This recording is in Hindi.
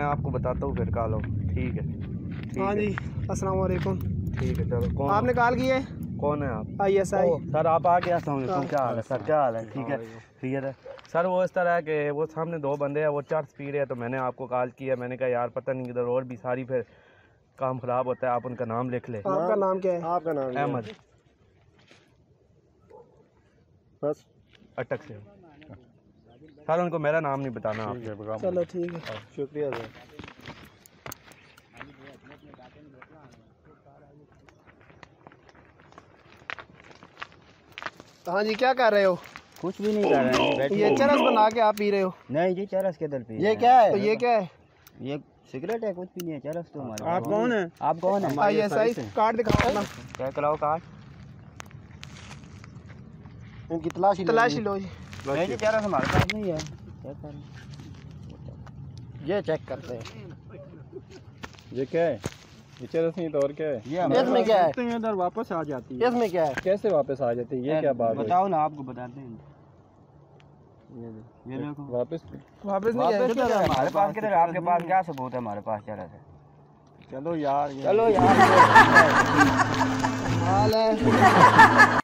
आपको बताता हूँ फिर कॉल हो। ठीक है। हाँ जी, अस्सलाम वालेकुम। ठीक है चलो। कौन आपने कॉल की है? कौन है आप? ISI सर आप आ गया। क्या हाल है सर? क्या हाल है? ठीक है ठीक है सर। वो इस तरह है कि वो सामने दो बंदे हैं, वो चर्च पी रहे हैं, तो मैंने आपको कॉल किया। मैंने कहा यार पता नहीं किधर और भी सारी फिर काम ख़राब होता है, आप उनका नाम लिख ले। आपका नाम क्या है? आपका नाम अहमद बस अटक से। सर उनको मेरा नाम नहीं बताना आप। चलो ठीक है, शुक्रिया सर। हाँ जी, क्या कर रहे हो? कुछ भी नहीं कर रहे हैं। ये चरस बना के आप पी रहे हो? नहीं जी, चरस के दल पी। ये क्या है? तो ये क्या है? ये सिगरेट है, कुछ भी नहीं है। चरस तो हमारे। आप कौन है? आप कौन है? ISI कार्ड दिखाओ अपना। क्या कराओ कार्ड? इनकी तलाशी तलाशी लो जी। नहीं जी, चरस हमारे पास नहीं है। चेक कर। ये चेक करते हैं। ये क्या है? ये चरस नहीं तो और क्या है? ये हमारे इसमें क्या है? पास इधर वापस आ जाती है। इसमें क्या है? कैसे वापस आ जाती है? ये क्या बात है? बताओ ना, आपको बताते हैं। ये देखो वापस वापस नहीं वापस जाएगा। किधर है? हमारे पास किधर? आपके पास क्या सबूत है? हमारे पास चरस है। चलो यार, चलो यार। हाल है।